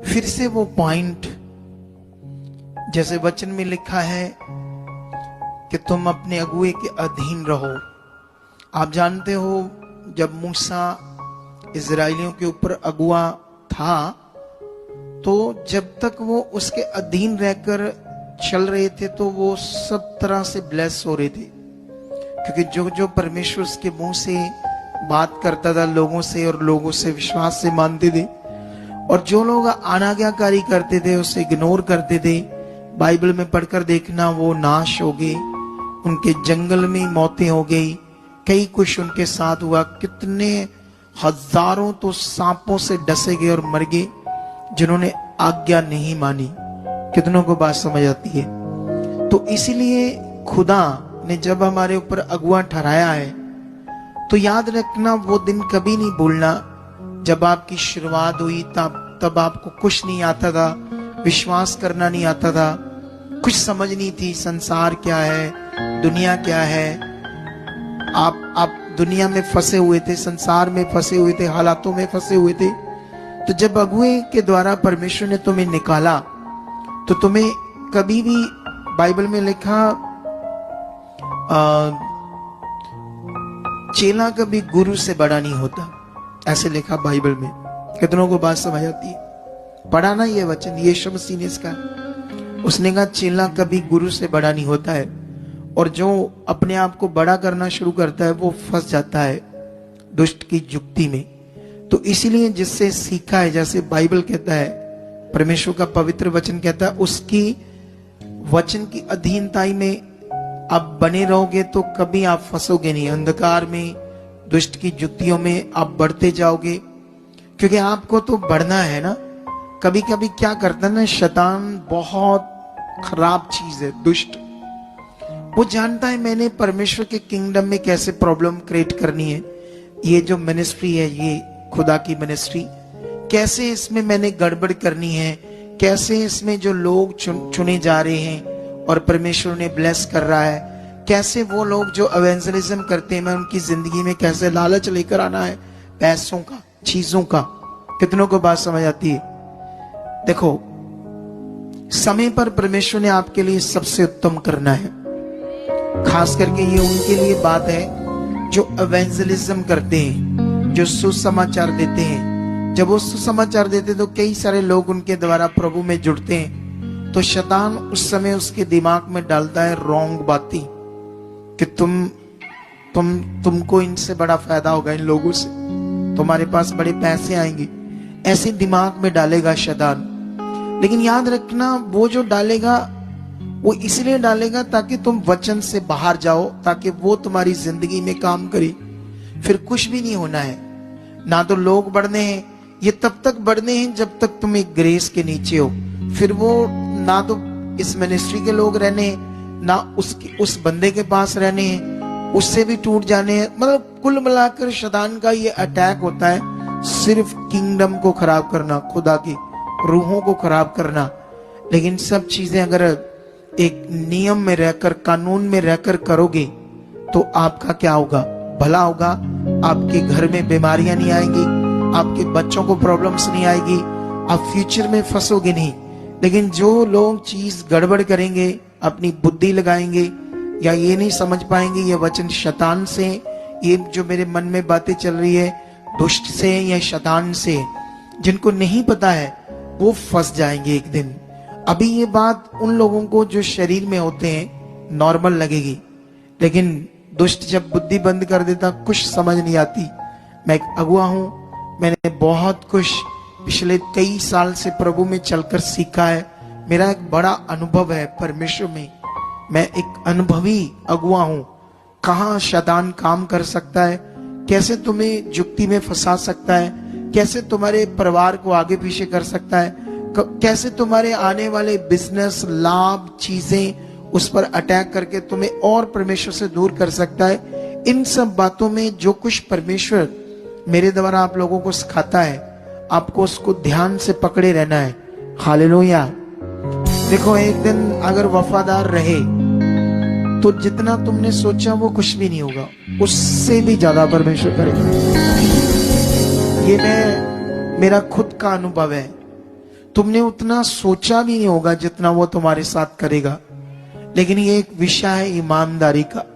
फिर से वो पॉइंट, जैसे वचन में लिखा है कि तुम अपने अगुए के अधीन रहो। आप जानते हो जब मूसा इजराइलियों के ऊपर अगुआ था, तो जब तक वो उसके अधीन रहकर चल रहे थे तो वो सब तरह से ब्लेस हो रहे थे, क्योंकि जो जो परमेश्वर उसके मुंह से बात करता था लोगों से, और लोगों से विश्वास से मानते थे, और जो लोग अनाज्ञाकारी करते थे उसे इग्नोर करते थे, बाइबल में पढ़कर देखना वो नाश हो गए, उनके जंगल में मौतें हो गई। कई कुछ उनके साथ हुआ, कितने हजारों तो सांपों से डसे गए और मर गए जिन्होंने आज्ञा नहीं मानी। कितनों को बात समझ आती है? तो इसीलिए खुदा ने जब हमारे ऊपर अगुआ ठहराया है तो याद रखना वो दिन कभी नहीं भूलना जब आपकी शुरुआत हुई, तब आपको कुछ नहीं आता था, विश्वास करना नहीं आता था, कुछ समझ नहीं थी संसार क्या है, दुनिया क्या है। आप दुनिया में फंसे हुए थे, संसार में फंसे हुए थे, हालातों में फंसे हुए थे। तो जब अगुए के द्वारा परमेश्वर ने तुम्हें निकाला तो तुम्हें कभी भी, बाइबल में लिखा, चेला कभी गुरु से बड़ा नहीं होता, ऐसे लिखा बाइबल में। कितनों को बात समझ आती है? पढ़ा ना ये वचन, यीशु मसीह ने इसका, उसने कहा चेला कभी गुरु से बड़ा नहीं होता है, और जो अपने आप को बड़ा करना शुरू करता है वो फंस जाता है दुष्ट की जुक्ति में। तो इसीलिए जिससे सीखा है, जैसे बाइबल कहता है, परमेश्वर का पवित्र वचन कहता है, उसकी वचन की अधीनताई में आप बने रहोगे तो कभी आप फंसोगे नहीं, अंधकार में, दुष्ट की जुक्तियों में आप बढ़ते जाओगे, क्योंकि आपको तो बढ़ना है ना। कभी कभी क्या करता है ना शैतान, बहुत खराब चीज है दुष्ट, वो जानता है मैंने परमेश्वर के किंगडम में कैसे प्रॉब्लम क्रिएट करनी है, ये जो मिनिस्ट्री है, ये खुदा की मिनिस्ट्री, कैसे इसमें मैंने गड़बड़ करनी है, कैसे इसमें जो लोग चुने जा रहे हैं और परमेश्वर ने ब्लेस कर रहा है, कैसे वो लोग जो एवेंजलिज्म करते हैं, मैं उनकी जिंदगी में कैसे लालच लेकर आना है, पैसों का, चीजों का। कितनों को बात समझ आती है? देखो, समय पर परमेश्वर ने आपके लिए सबसे उत्तम करना है। खास करके ये उनके लिए बात है जो एवेंजलिज्म करते हैं, जो सुसमाचार देते हैं। जब वो सुसमाचार देते तो कई सारे लोग उनके द्वारा प्रभु में जुड़ते हैं, तो शैतान उस समय उसके दिमाग में डालता है रॉन्ग बातें कि तुमको इनसे बड़ा फायदा होगा, इन लोगों से तुम्हारे पास बड़े पैसे आएंगे, ऐसे दिमाग में डालेगा शैतान। लेकिन याद रखना, वो जो डालेगा वो इसलिए डालेगा ताकि तुम वचन से बाहर जाओ, ताकि वो तुम्हारी जिंदगी में काम करे। फिर कुछ भी नहीं होना है, ना तो लोग बढ़ने हैं, ये तब तक बढ़ने हैं जब तक तुम एक ग्रेस के नीचे हो। फिर वो ना तो इस मिनिस्ट्री के लोग रहने हैं, ना उस बंदे के पास रहने हैं, उससे भी टूट जाने हैं। मतलब कुल मिलाकर शैतान का ये अटैक होता है सिर्फ किंगडम को खराब करना, खुदा की रूहों को खराब करना। लेकिन सब चीजें अगर एक नियम में रहकर, कानून में रहकर करोगे तो आपका क्या होगा? भला होगा। आपके घर में बीमारियां नहीं आएंगी, आपके बच्चों को प्रॉब्लम्स नहीं आएगी, आप फ्यूचर में फंसोगे नहीं। लेकिन जो लोग चीज गड़बड़ करेंगे, अपनी बुद्धि लगाएंगे, या ये नहीं समझ पाएंगे ये वचन शैतान से, ये जो मेरे मन में बातें चल रही है दुष्ट से या शैतान से, जिनको नहीं पता है वो फंस जाएंगे एक दिन। अभी ये बात उन लोगों को जो शरीर में होते हैं नॉर्मल लगेगी, लेकिन दुष्ट जब बुद्धि बंद कर देता, कुछ समझ नहीं आती। मैं एक अगुआ हूं, मैंने बहुत कुछ पिछले कई साल से प्रभु में चलकर सीखा है। मेरा एक बड़ा अनुभव है परमेश्वर में, मैं एक अनुभवी अगुआ हूं। कहां शैतान काम कर सकता है, कैसे तुम्हें जुक्ति में फंसा सकता है, कैसे तुम्हारे परिवार को आगे पीछे कर सकता है, कैसे तुम्हारे आने वाले बिजनेस, लाभ, चीजें उस पर अटैक करके तुम्हें और परमेश्वर से दूर कर सकता है। इन सब बातों में जो कुछ परमेश्वर मेरे द्वारा आप लोगों को सिखाता है, आपको उसको ध्यान से पकड़े रहना है। हालेलुया। देखो, एक दिन अगर वफादार रहे तो जितना तुमने सोचा वो कुछ भी नहीं होगा, उससे भी ज्यादा परमेश्वर करेगा। ये मेरा खुद का अनुभव है। तुमने उतना सोचा भी नहीं होगा जितना वो तुम्हारे साथ करेगा। लेकिन ये एक विषय है ईमानदारी का।